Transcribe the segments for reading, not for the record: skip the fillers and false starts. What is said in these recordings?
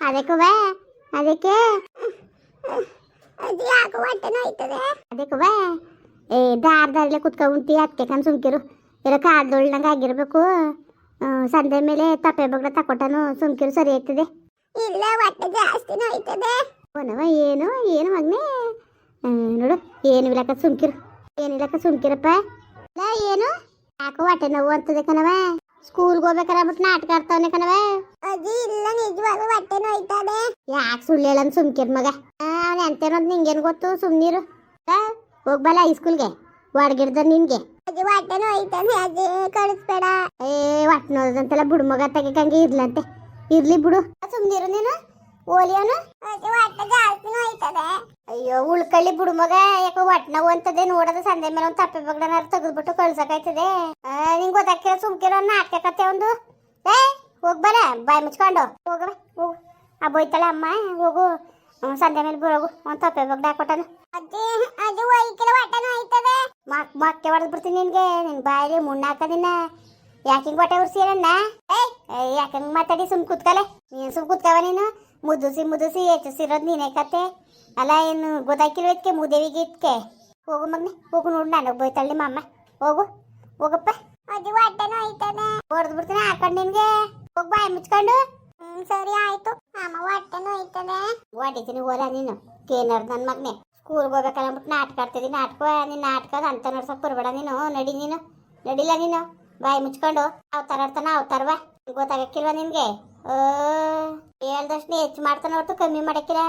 ಅದಕ್ಕೂ ಅದಕ್ಕೆ ಅದು ಯಾಕೆ ಹೊಟ್ಟೆ ನೋಯ್ತದೆ ಅದಕ್ಕೂ ದಾರದಲ್ಲೇ ಕುತ್ಕೊಂಡ್ಬಿಡ್ತಿ ಅದಕ್ಕೆ ಕಣ್ ಸುಮ್ಕಿರು ಎಲ್ಲ ಕಾಲ್ದೊಳ್ನಂಗೆ ಆಗಿರ್ಬೇಕು. ಸಂದೆ ಮೇಲೆ ತಪ್ಪೆ ಬಗ್ಳ ತಕೊಟ್ಟನು ಸುಮ್ಕಿರು ಸರಿ ಆಯ್ತದೆ. ಇಲ್ಲ ಹೊಟ್ಟೆ ಜಾಸ್ತಿ ನೋಯ್ತದೆ. ಓನವ ಏನು ಏನು ಮಗನೇ ನೋಡು ಏನು ಇಲ್ಲಕ್ಕ ಸುಮ್ಕಿರು ಏನಿಲ್ಲಕ್ಕ ಸುಮ್ಕಿರಪ್ಪ. ಏನು ಯಾಕೋ ಹೊಟ್ಟೆ ನೋವು ಅಂತದೆ ಕಣವ. ಸ್ಕೂಲ್ಗೆ ಹೋಗ್ಬೇಕಾರೆ ನಾಟಕ ಆಡ್ತಾವನೆ ಕಣವ. ಅಜ್ಜಿ ಇಲ್ಲ ನಿಜವಾಗ್ಲೂ ಹೊಟ್ಟೆ ನೋಯ್ತದೆ. ಯಾಕೆ ಸುಳ್ಳು ಹೇಳನ್ ಸುಮ್ಕಿರ್ ಮಗ. ಅವನು ಎಂತೇನೋದು ನಿಂಗೇನು ಗೊತ್ತು ಸುಮ್ನಿರು. ಹೋಗ್ಬಲ್ಲ ಹೈಸ್ಕೂಲ್ಗೆ ಹೊರಗಿಡ್ದ ನಿನ್ಗೆ. ಅಜ್ಜಿ ಹೊಟ್ಟೆ ನೋಯ್ತದೆ ಅಜ್ಜಿ ಕಳಿಸ್ಬೇಡ. ಹೊಟ್ಟೆ ನೋದಂತೆಲ್ಲ ಬಿಡು ಮಗ ತೆಗಿಕಂಗೆ ಇರ್ಲಂತೆ. ಇರ್ಲಿ ಬಿಡು ಸುಮ್ನಿರು ನೀನು ಓಲಿಯೋನು. ಹೊಟ್ಟೆ ಜಾಸ್ತಿ ನೋಯ್ತದೆ. ಅಯ್ಯೋ ಉಳ್ಕಳ್ಳಿ ಬಿಡು ಮಗ ಯಾಕೋ ಹೊಟ್ಟೆ ನೋವು ಅಂತದೆ. ನೋಡೋದು ಸಂದೆ ಮೇಲೆ ಒಂದು ತಪ್ಪೆ ಬಗ್ಡನಾರು ತೆಗೆದ್ಬಿಟ್ಟು ಕಳ್ಸಕಾಯ್ತದೆ. ನಿಂಗೆ ಗೊತ್ತಾಕಿರೋ ಸುಮ್ಕಿರೋ ನಾಟಕ ಕತೆ ಒಂದು. ಹೋಗ್ಬರ ಬಾಯಿ ಮುಚ್ಕೊಂಡು ಹೋಗವೆ ಹೋಗು. ಬೋಯ್ತಾಳೆ ಅಮ್ಮ ಹೋಗು. ಸಂದೆ ಮೇಲೆ ಬರೋಗು ಒಂದು ತಪ್ಪೆ ಬಗ್ಡ ಹಾಕೊಟ್ಟನು. ಅಜ್ಜಿ ಅದು ಒಯ್ಕೆಲ್ಲ ಹೊಟ್ಟೆ ನೋಯ್ತದೆ. ಮಕ್ಕೆ ಹೊಡೆದ್ ಬಿಡ್ತೀನಿ ನಿನ್ಗೆ. ನಿನ್ ಬಾಯಿಗೆ ಮುಣ್ಣ ಹಾಕದಿನ ಯಾಕೆ ಹಿಂಗೆ ಹೊಟ್ಟೆ ಉರ್ಸಿಯನ್ನ. ಯಾಕೆ ಹಂಗೆ ಮಾತಾಡಿ ಸುಮ್ ಕೂತ್ಕಲೆ. ನೀನು ಸುಮ್ ಕೂತ್ಕವ ನೀನು. ಮುದುಸಿ ಹೆಚ್ಚಿಸಿರೋದು ನೀನೇ ಕತೆ ಅಲ್ಲ. ಏನು ಗೊತ್ತಾಕಿಲ್ವಕ್ಕೆ ಮೂದೇವಿಗೆ ಇದ್ಕೆ. ಹೋಗು ಮಗ್ನೆ ಹೋಗು ನೋಡು ನಾನು ಬೋಯ್ತಾಳೆ ನಿಮ್ಮ ಅಮ್ಮ. ಹೋಗು ಹೋಗಪ್ಪ. ಅಜ್ಜಿ ಹೊಟ್ಟೆ ನೋಯ್ತದೆ. ಹೊಡೆದ್ ಬಿಡ್ತೀನಿ ಹಾಕೊಂಡು ನಿನ್ಗೆ. ಹೋಗಿ ಬಾಯಿ ಮುಚ್ಕೊಂಡು. ಸರಿ ಆಯ್ತು ಅಮ್ಮ ಹೊಟ್ಟೆ ನೋಯ್ತದೆ. ಹೊಡಿತೀನಿ ಓಲ ನೀನು ಕೇನರ್ ನನ್ನ ಮಗನೆ. ಸ್ಕೂಲ್ಗೆ ಹೋಗ್ಬೇಕಲ್ಲ ಅಂದ್ಬಿಟ್ಟು ನಾಟಕ ಆಡ್ತಿದ್ದೀನಿ. ನಿನ್ನ ನಾಟಕ ಅಂತ ನಡ್ಸಕ್ ಬರ್ಬೇಡ ನೀನು. ನಡಿ ನೀನು ನಡಿಲ್ಲ ನೀನು ಬಾಯಿ ಮುಚ್ಕೊಂಡು. ಅವತಾರ ಆಡ್ತಾನ ಅವತಾರವ ಗೊತ್ತಾಗಕ್ಕಿಲ್ವ ನಿನ್ಗೆ. ಹೇಳ್ದಷ್ಟು ಹೆಚ್ಚು ಮಾಡ್ತಾನೆ ಹೊರತು ಕಮ್ಮಿ ಮಾಡಕ್ಕಿಲ್ಲ.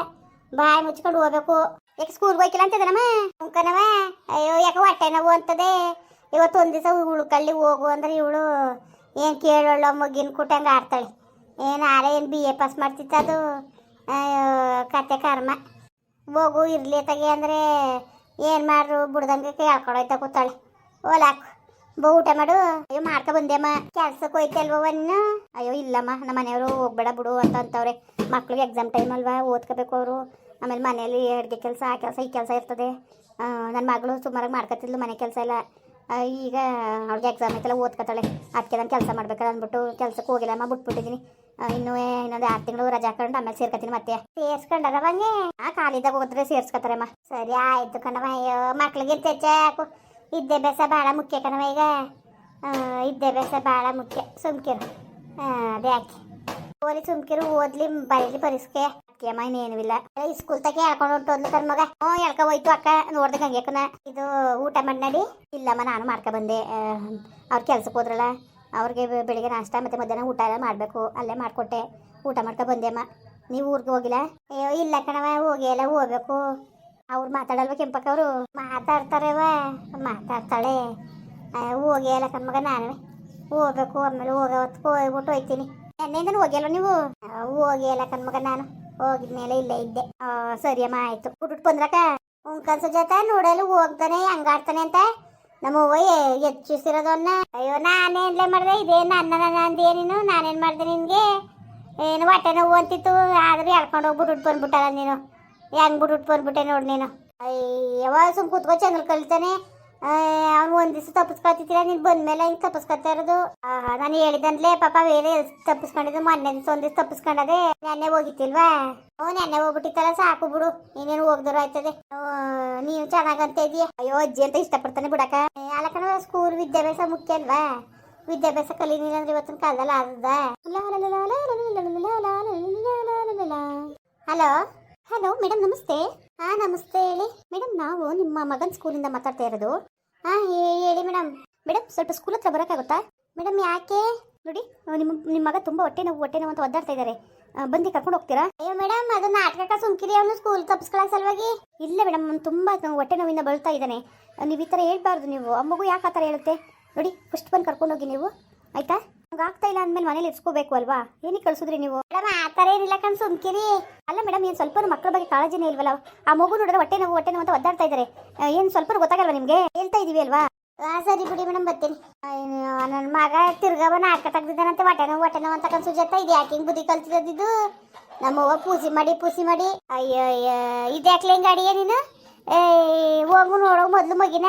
ಬಾಯಿ ಮುಚ್ಕೊಂಡು ಹೋಗ್ಬೇಕು. ಯಾಕೆ ಸ್ಕೂಲ್ಗೆ ಹೋಯ್ಕಿಲ್ಲ ಅಂತಿದ್ದಾನಮ್ಮ ಉಂಕನವ. ಅಯ್ಯೋ ಯಾಕೆ ಹೊಟ್ಟೆ ನೋವು ಅಂತದೆ. ಇವತ್ತು ಒಂದು ದಿವಸ ಉಳ್ಕಳ್ಳಿ ಹೋಗು ಅಂದ್ರೆ ಇವಳು ಏನು ಕೇಳೋಳ ಮಗಿನ ಕೂಟಂಗೆ ಆಡ್ತಾಳೆ. ಏನು ಏನು BA ಪಾಸ್ ಮಾಡ್ತಿತ್ತು ಅದು. ಕತೆ ಕರ್ಮ. ಹೋಗು ಇರ್ಲಿ ತಗೆ ಅಂದರೆ ಏನು ಮಾಡ್ರು ಬಿಡ್ದಂಗೆ ಕೇಳ್ಕೊಡೋಯ್ತಾ ಕೂತಾಳೆ. ಓಲಾಕು ಊಟ ಮಾಡು. ಅಯ್ಯೋ ಮಾಡ್ಕೊ ಬಂದೇಮ್ಮ. ಕೆಲ್ಸಕ್ಕೆ ಹೋಯ್ತಲ್ವ ನೀನು. ಅಯ್ಯೋ ಇಲ್ಲಮ್ಮ ನಮ್ಮ ಮನೆಯವರು ಹೋಗ್ಬೇಡ ಬಿಡು ಅಂತವ್ರೆ. ಮಕ್ಳಿಗೆ ಎಕ್ಸಾಮ್ ಟೈಮ್ ಅಲ್ವಾ ಓದ್ಕೋಬೇಕು ಅವರು. ಆಮೇಲೆ ಮನೆಯಲ್ಲಿ ಅಡುಗೆ ಕೆಲಸ ಆ ಕೆಲಸ ಈ ಕೆಲಸ ಇರ್ತದೆ. ನನ್ನ ಮಗಳು ಸುಮಾರಾಗಿ ಮಾಡ್ಕೊತಿದ್ಲು ಮನೆ ಕೆಲಸ ಎಲ್ಲ. ಈಗ ಅವ್ಳಿಗೆ ಎಕ್ಸಾಮ್ ಐತೆಲ್ಲ ಓದ್ಕೊತಾಳೆ. ಅದಕ್ಕೆ ನಾನು ಕೆಲಸ ಮಾಡ್ಬೇಕಲ್ಲ ಅಂದ್ಬಿಟ್ಟು ಕೆಲ್ಸಕ್ಕೆ ಹೋಗಿಲ್ಲಮ್ಮ ಬಿಟ್ಬಿಟ್ಟಿದ್ದೀನಿ. ಇನ್ನೂ ಇನ್ನೊಂದು 6 ತಿಂಗಳು ರಜಾ ಹಾಕೊಂಡು ಆಮೇಲೆ ಸೇರ್ಕೊತೀನಿ. ಮತ್ತೆ ಸೇರ್ಸ್ಕೊಂಡಾರ ಬಂಗೆ ಕಾಲಿದಾಗ ಹೋದ್ರೆ ಸೇರ್ಸ್ಕೊತಾರಮ್ಮ. ಸರಿ ಆಯ್ತು ಕಣವ. ಅಯ್ಯೋ ಮಕ್ಳಿಗೆ ತೆಚ್ಚಾಕು ವಿದ್ಯಾಭ್ಯಾಸ ಭಾಳ ಮುಖ್ಯ ಕಣವ. ಈಗ ವಿದ್ಯಾಭ್ಯಾಸ ಭಾಳ ಮುಖ್ಯ. ಸುಮ್ಕಿರು ಅದೇ ಯಾಕೆ ಓಲಿ ಸುಮ್ಕಿರು ಓದ್ಲಿ ಬರೀಲಿ ಪರಿಸ್ಕೆ ಅಮ್ಮ. ಇನ್ನೇನು ಇಲ್ಲ ಸ್ಕೂಲ್ ತಗೆ ಹೇಳ್ಕೊಂಡು ಹೊಂಟೋದ್ಲು ಕಣ್ ಮಗ. ಹೇಳ್ಕೊ ಹೋಯ್ತು ಅಕ್ಕ ನೋಡ್ದೆ ಗಂಗೆಕನ. ಇದು ಊಟ ಮಾಡಿ ನಡಿ. ಇಲ್ಲಮ್ಮ ನಾನು ಮಾಡ್ಕೊ ಬಂದೆ. ಅವ್ರು ಕೆಲ್ಸಕ್ಕೆ ಹೋದ್ರಲ್ಲ ಅವ್ರಿಗೆ ಬೆಳಿಗ್ಗೆ ನಾಷ್ಟ ಮತ್ತು ಮಧ್ಯಾಹ್ನ ಊಟ ಎಲ್ಲ ಮಾಡಬೇಕು. ಅಲ್ಲೇ ಮಾಡಿಕೊಟ್ಟೆ ಊಟ ಮಾಡ್ಕೊ ಬಂದೆ ಅಮ್ಮ. ನೀವು ಊರಿಗೆ ಹೋಗಿಲ್ಲ. ಅಯ್ಯೋ ಇಲ್ಲ ಕಣವ ಹೋಗಿ ಎಲ್ಲ ಹೋಗ್ಬೇಕು. ಅವ್ರು ಮಾತಾಡಲ್ವ ಕೆಂಪಕ್ಕವರು. ಮಾತಾಡ್ತಾರೆವ ಮಾತಾಡ್ತಾಳೆ. ಹೋಗಿ ಎಲ್ಲ ಕಣ್ಮಗ ನಾನು ಹೋಗ್ಬೇಕು. ಆಮೇಲೆ ಹೊತ್ಕೊ ಹೋಗ್ಬಿಟ್ಟು ಹೋಯ್ತೀನಿ. ಎಣ್ಣೆಯಿಂದನೂ ಹೋಗಿಲ್ಲ ನೀವು. ಹೋಗಿ ಎಲ್ಲ ಕಣ್ಮಗ ನಾನು ಹೋಗಿದ್ಮೇಲೆ ಇಲ್ಲೇ ಇದ್ದೆ. ಸರಿ ಅಮ್ಮ ಆಯ್ತು. ಬಿಟ್ಬಿಟ್ಟು ಬಂದ್ರಕ್ಕ ಉಂಕನ್ಸ ಜೊತೆ ನೋಡಲು ಹೋಗ್ತಾನೆ ಹಂಗಾಡ್ತಾನೆ ಅಂತ ನಮ್ಮವ್ವ ಹೆಚ್ಚಿಸಿರೋದನ್ನ. ಅಯ್ಯೋ ನಾನೇನ್ಲೇ ಮಾಡಿದೆ ಇದೇ ನನ್ನ ಅಂದೇನೇನು ನಾನೇನು ಮಾಡಿದೆ ನಿನಗೆ. ಏನು ಹೊಟ್ಟೆ ನೋವು ಅಂತಿತ್ತು ಆದ್ರೆ ಹೇಳ್ಕೊಂಡು ಹೋಗ್ಬಿಟ್ಟು ಬಂದ್ಬಿಟ್ಟಲ್ಲ ನೀನು. ಹೆಂಗೆ ಬಿಟ್ಬಿಟ್ಟು ಬಂದ್ಬಿಟ್ಟೆ ನೋಡಿ ನೀನು. ಅಯ್ಯವ ಸುಮ್ ಕೂತ್ಕೊ ಚಂದ್ರ ಕಲಿತಾನೆ. ಅವ್ನು ಒಂದು ದಿವಸ ತಪ್ಪಿಸ್ಕೊಳ್ತಿದ್ದೀರ ನೀನು ಬಂದ್ಮೇಲೆ ಹಿಂಗೆ ತಪ್ಪಿಸ್ಕೊತಾ ಇರೋದು. ನಾನು ಹೇಳಿದಂದ್ಲೇ ಪಾಪ ಬೇರೆ ತಪ್ಪಿಸ್ಕೊಂಡಿದ್ದು. ಮೊನ್ನೆ ದಿವಸ ಒಂದು ದಿವಸ ತಪ್ಪಿಸ್ಕೊಂಡದೆ. ನೆನ್ನೆ ಹೋಗಿತ್ತಿಲ್ವಾ. ನೆನ್ನೆ ಹೋಗ್ಬಿಟ್ಟಿತ್ತಲ್ಲ ಸಾಕು ಬಿಡು. ನೀನೇನು ಹೋಗ್ದವ್ರು ಆಯ್ತದೆ. ನೀನು ಚೆನ್ನಾಗಂತ ಇದೀಯ. ಅಯ್ಯೋ ಅಜ್ಜಿ ಅಂತ ಇಷ್ಟಪಡ್ತಾನೆ ಬಿಡಕ. ಅಲ್ಲಕನ ಸ್ಕೂಲ್ ವಿದ್ಯಾಭ್ಯಾಸ ಮುಖ್ಯ ಅಲ್ವಾ. ವಿದ್ಯಾಭ್ಯಾಸ ಕಲೀನಿಲ್ಲ ಅಂದ್ರೆ ಇವತ್ತಿನ ಕಾಲದಲ್ಲಿ ಆದ. ಹಲೋ ಹಲೋ ಮೇಡಮ್ ನಮಸ್ತೆ. ನಮಸ್ತೆ ಹೇಳಿ ಮೇಡಮ್. ನಾವು ನಿಮ್ಮ ಮಗನ ಸ್ಕೂಲಿಂದ ಮಾತಾಡ್ತಾ ಇರೋದು. ಹೇಳಿ ಮೇಡಮ್. ಮೇಡಮ್ ಸ್ವಲ್ಪ ಸ್ಕೂಲ್ ಹತ್ರ ಬರೋಕ್ಕಾಗುತ್ತಾ ಮೇಡಮ್? ಯಾಕೆ ನೋಡಿ ನಿಮ್ಮ ಮಗ ತುಂಬ ಹೊಟ್ಟೆ ನೋವು ಅಂತ ಒದ್ದಾಡ್ತಾ ಇದ್ದಾರೆ. ಬಂದು ಕರ್ಕೊಂಡು ಹೋಗ್ತೀರಾ? ಅಯ್ಯೋ ಮೇಡಮ್ ಅದು ನಾಟಕ ಸುಮ್ಕಿರಿ. ಅವನು ಸ್ಕೂಲ್ ತಪ್ಪಿಸ್ಕೊಳ್ಳೋ ಸಲುವಾಗಿ. ಇಲ್ಲ ಮೇಡಮ್ ತುಂಬ ಹೊಟ್ಟೆ ನೋವಿಂದ ಬಳಲ್ತಾ ಇದ್ದಾನೆ. ನೀವು ಈ ಥರ ಹೇಳ್ಬಾರ್ದು. ನೀವು ಆ ಮಗು ಯಾಕೆ ಆ ಥರ ಹೇಳುತ್ತೆ ನೋಡಿ. ಫಸ್ಟ್ ಬಂದು ಕರ್ಕೊಂಡೋಗಿ ನೀವು ಆಯ್ತಾ. ಹಂಗೆ ಆಗ್ತಾ ಇಲ್ಲ ಅಂದಮೇಲೆ ಮನೇಲಿ ಇರ್ಸ್ಕೋಬೇಕು ಅಲ್ವಾ. ಏನಕ್ಕೆ ಕಳ್ಸಿದ್ರಿ ನೀವು? ಮೇಡಮ್ ಆ ಥರ ಏನಿಲ್ಲ ಕಣ್ ಸುಮ್ಕಿರಿ. ಅಲ್ಲ ಮೇಡಮ್ ಏನು ಸ್ವಲ್ಪ ಮಕ್ಕಳ ಬಗ್ಗೆ ಕಾಳಜಿನೇ ಇಲ್ವಲ್ಲ. ಆ ಮಗು ನೋಡಿದ್ರೆ ಹೊಟ್ಟೆ ನೋವು ಅಂತ ಒದ್ದಾಡ್ತಾ ಇದ್ದಾರೆ. ಏನು ಸ್ವಲ್ಪ ಗೊತ್ತಾಗಲ್ವಾ ನಿಮಗೆ? ಹೇಳ್ತಾ ಇದೀವಿ ಅಲ್ವಾ. ಸರಿ ಬಿಡಿ ಮೇಡಮ್ ಬರ್ತೀನಿ. ನನ್ನ ಮಗ ತಿರ್ಗವ ನಾಟಕ ತೆಗ್ದಿದ್ದಾನಂತೆ ಹೊಟ್ಟೆ ನೋವು ಅಂತ ಕಣ್ ಸುಜಾತ. ಇದು ಯಾಕೆ ಹಿಂಗೆ ಬುದ್ಧಿ ಕಲ್ತಿದ್ದು? ನಮ್ಮವ್ವ ಪೂಸಿ ಮಾಡಿ ಅಯ್ಯೋ ಇದ್ಯಾಕ್ಲೆ ಹಿಂಗೆ ಅಡಿಯ ನೀನು? ಹೋಗು ನೋಡೋ ಮೊದಲು ಮಗಿನ.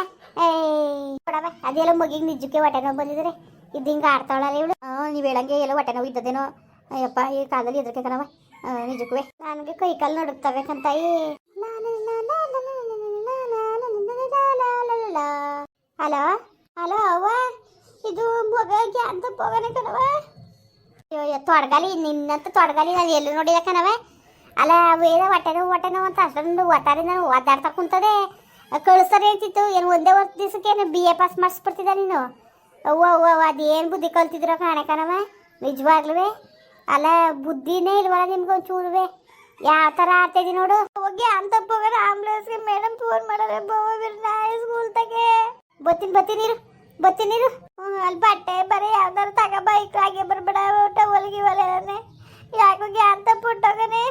ಕೊಡವ ಅದೆಲ್ಲ ಮಗಿಗೆ ನಿಜಕ್ಕೆ ಹೊಟ್ಟೆ ನೋವು ಬಂದಿದ್ರೆ ಇದು ಹಿಂಗೆ ಆಡ್ತಾವಳಲ್ಲ ಇವಳು. ನೀವು ಹೇಳಂಗೆ ಎಲ್ಲ ಹೊಟ್ಟೆ ನೋವು ಇದ್ದದೇನೋ. ಅಯ್ಯಪ್ಪ ಈ ಕಾಲದಲ್ಲಿ ಎದ್ರಕ್ಕೆ ಕಣವ. ನಿಜಕ್ಕೂ ನನಗೆ ಕೈ ಕಾಲು ನಡುಕ್ತವೆ ಕಂತಾಯಿ. ಹಲೋ ಹಲೋ ಅವ್ವ, ಇದು ಮೊಗಗೆ ಅಂತ ಹೋಗನೆ ಕಣವ. ಅಯ್ಯೋ ತೊಡಗಾಲಿ ನಿನ್ನಂತ ತೊಡಗಾಲಿ ನಾನು ಎಲ್ಲೂ ನೋಡಿದ ಕಣವ. ಅಲ್ಲ ಬೇರೆ ಹೊಟ್ಟೆ ನೋವು ಅಂತ ಅಷ್ಟೊಂದು ಒತ್ತಾರಿ ನಾನು ಒದ್ದಾಡ್ತಾ ಕುಂತದೆ. ಕಳಿಸ್ತಾರೆ ಅಂತಿತ್ತು. ಏನು ಒಂದೇ ವರ್ಷ ದಿವಸಕ್ಕೆ ಏನು BA ಪಾಸ್ ಮಾಡಿಸ್ಬಿಡ್ತಿದ್ದ ನೀನು? ಅವ್ವ ಅವ್ವ ಅವ್ವ ಅದೇನು ಬುದ್ಧಿ ಕಲ್ತಿದ್ರು ಕಾಣೆ ಕಣವ ನಿಜವಾಗ್ಲೂ. ಅಲ್ಲ ಬುದ್ಧಿನೇ ಇಲ್ವಲ್ಲ ನಿಮ್ಗೆ ಒಂಚೂರುವೆ. ಯಾವ ಥರ ಆಡ್ತಾಯಿದ್ದೀನಿ ನೋಡು. ಹೋಗಿ ಅಂತ ಹೋಗೋಣ ಆಂಬುಲೆನ್ಸ್ಗೆ ಮೇಡಮ್ ಫೋನ್ ಮಾಡೋರೆ ಸ್ಕೂಲ್ ತಗೆ ಬತ್ತೀನಿರು. ಅಲ್ಲಿ ಬಟ್ಟೆ ಬರೀ ಯಾವ್ದಾರು ತಗ ಬೈಕ್ ಹಾಗೆ ಬರ್ಬೇಡ ಟವಲ್ಗೆ ಒಲೆನೇ ಯಾಕೋಗಿ ಅಂತ ಪುಟ್ಟೋಗನೆ.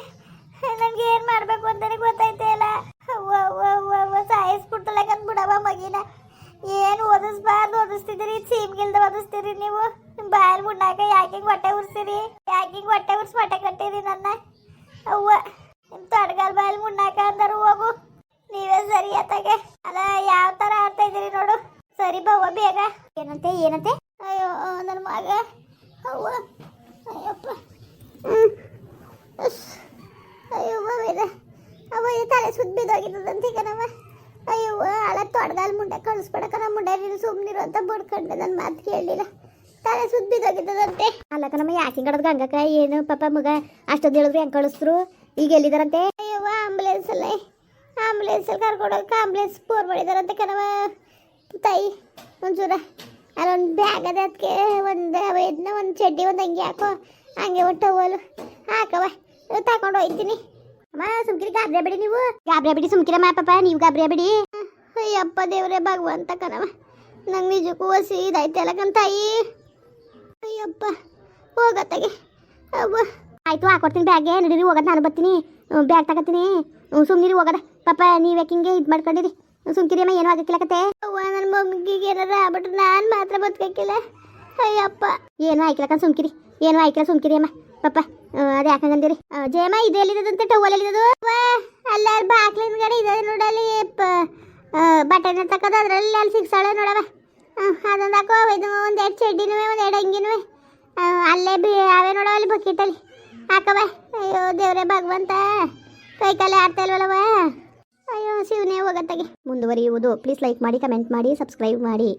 ನನಗೆ ಏನು ಮಾಡಬೇಕು ಅಂತಾನೆ ಗೊತ್ತಾಯ್ತೇ ಇಲ್ಲ. ಸಾಯಿಸ್ಬಿಡ್ತಲ್ಲ ಕಂದ್ಬಿಡವ ಮಗಿನ. ಏನು ಓದಿಸ್ಬಾರ್ದು ಓದಿಸ್ತಿದ್ದೀರಿ, ಸೀಮ್ಗಿಲ್ದ ಓದಿಸ್ತೀರಿ ನೀವು. ಬಾಯಲ್ಲಿ ಮುನ್ನಾಕ ಯಾಕೆ ಹೊಟ್ಟೆ ಉರ್ಸ್ತೀರಿ? ಯಾಕೆ ಹೊಟ್ಟೆ ಉರ್ಸಿ ಹೊಟ್ಟೆ ಕಟ್ಟಿರಿ ನನ್ನ? ಅವ್ವ ನಿಮ್ಮ ತೊಡಗಲ್ ಬಾಯಲ್ಲಿ ಮುನ್ನಾಕ ಅಂದರು ಹೋಗು. ನೀವೇ ಸರಿ ಅತ್ತಾಗೆ. ಅಲ್ಲ ಯಾವ ಥರ ಆಡ್ತಾ ಇದ್ದೀರಿ ನೋಡು. ಸರಿ ಬವ್ವ ಬೇಗ. ಏನಂತೆ ಅಯ್ಯೋ ನನ್ನ ಮಗ. ಅವ್ವ ಅಯ್ಯಪ್ಪ. ಅಯ್ಯೋ ಬೇಡ ಅವ್ವ, ಈ ತಲೆ ಸುತ್ತ ಬಿದ್ದೋಗಿದ್ದದಂತೆ ಕಣವ. ಅಯ್ಯೋ ಹಳ ತೊಡಗಲ್ ಮುಂಡೆ ಕಳಿಸ್ಬೇಡ ಕಣ ಮುಂಡೆ, ನೀನು ಸುಮ್ಮನಿರು ಅಂತ ಬಡ್ಕೊಂಡೆ. ನನ್ನ ಮಾತು ಕೇಳಲಿಲ್ಲ. ತಲೆ ಸುತ್ತ ಬಿದ್ದೋಗಿದ್ದದಂತೆ. ಅಲ್ಲ ಕಣಮ್ಮ ಯಾಕೆ ಕಡದ್ ಗಂಗಕ್ಕ ಏನು ಪಾಪ ಮಗ ಅಷ್ಟೊಂದು ಹೇಳಿದ್ರು ಹೆಂಗೆ ಕಳಿಸ್ರು? ಈಗ ಎಲ್ಲಿದಾರಂತೆ? ಅಯ್ಯೋ ಆಂಬುಲೆನ್ಸಲ್ಲಿ ಕರ್ಕೊಂಡೋಗಕ್ಕೆ ಆಂಬುಲೆನ್ಸ್ ಫೋನ್ ಮಾಡಿದಾರಂತೆ ಕಣವ ತಾಯಿ. ಒಂಚೂರ ಅಲ್ಲೊಂದು ಬ್ಯಾಗ್ ಅದ, ಅದಕ್ಕೆ ಒಂದು ಚಡ್ಡಿ ಒಂದು ಅಂಗಿ ಹಾಕೋ, ಹಂಗೆ ಒಂದು ಟವಲು ಹಾಕವ, ತಗೊಂಡು ಹೋಗ್ತೀನಿ. ಅಮ್ಮ ಸುಮ್ಕಿರಿ, ಗಾಬ್ರೆ ಬಿಡಿ ನೀವು. ಗಾಬ್ರೆ ಬಿಡಿ ಸುಮ್ಕಿರಮ್ಮ ಪಾಪ, ನೀವು ಗಾಬ್ರೆ ಬಿಡಿ. ಅಯ್ಯಪ್ಪ ದೇವ್ರೆ ಭಗವಂತ ಕಣವ, ನಂಗೆ ನಿಜಕ್ಕೂ ಹೊಸಿ ಇದಾಯ್ತಲ್ಲ ಕಂತಾಯಿ. ಅಯ್ಯಪ್ಪ ಹೋಗತ್ತಾಗೆ. ಅವ್ವ ಆಯ್ತು ಹಾಕೊಡ್ತೀನಿ ಬ್ಯಾಗ್ಗೆ. ನಡೀರಿ ಹೋಗೋದು, ನಾನು ಬರ್ತೀನಿ. ಬ್ಯಾಗ್ ತಗೋತೀನಿ. ಸುಮ್ಮನಿರಿ ಹೋಗೋದ ಪಾಪ. ನೀವ್ಯಾಕೆ ಹಿಂಗೆ ಇದು ಮಾಡ್ಕೊಂಡಿರಿ? ಸುಮ್ಕಿರಿ ಅಮ್ಮ, ಏನೂ ಆಗಕ್ಕಿಲ್ಲಕತ್ತೆ. ಅವ್ವ ನನ್ನ ಮಮ್ಮಿಗೆ ಏನಾರ ಆಗ್ಬಿಟ್ರೆ ನಾನು ಮಾತ್ರ ಬದುಕಕ್ಕಿಲ್ಲ. ಅಯ್ಯಪ್ಪ ಏನೂ ಆಯ್ಕಿಲ್ಲಕ್ಕ ಸುಮ್ಕಿರಿ, ಏನೂ ಆಯ್ಕಿಲ್ಲ ಸುಮ್ಕಿರಿ ಅಮ್ಮ ಪಾಪ. ಅದು ಯಾಕಂಗಂದಿರಿ? ಜಯಮ್ಮ ಇದು ಎಲ್ಲಿದಂತೆ ಟವಲ್ ಎಲ್ಲಿದ್ದು? ಅಲ್ಲ ಬಾಕ್ಲಿನ ಗಡೆ ಇದೆ ನೋಡಲ್ಲಿ, ಬಟ್ಟೆನ ತಕ್ಕದ ಅದರಲ್ಲಿ ಅಲ್ಲಿ ಸಿಕ್ಸಾಳೆ ನೋಡವ. ಅದೊಂದು ಹಾಕೋ. ಇದು ಒಂದೆರಡು ಚಡ್ಡಿನೂ ಒಂದೆರಡು ಅಂಗಿನೂ ಅಲ್ಲೇ ಅವೇ ನೋಡವ ಅಲ್ಲಿ ಬಕೆಟಲ್ಲಿ ಹಾಕವ. ಅಯ್ಯೋ ದೇವ್ರೆ ಭಗವಂತ, ಕೈ ಕಾಲೇ ಆಡ್ತಾ ಇಲ್ವಲ್ಲವ. ಅಯ್ಯೋ ಶಿವನೇ ಹೋಗತ್ತಾಗೆ. ಮುಂದುವರಿಯುವುದು. ಪ್ಲೀಸ್ ಲೈಕ್ ಮಾಡಿ, ಕಮೆಂಟ್ ಮಾಡಿ, ಸಬ್ಸ್ಕ್ರೈಬ್ ಮಾಡಿ.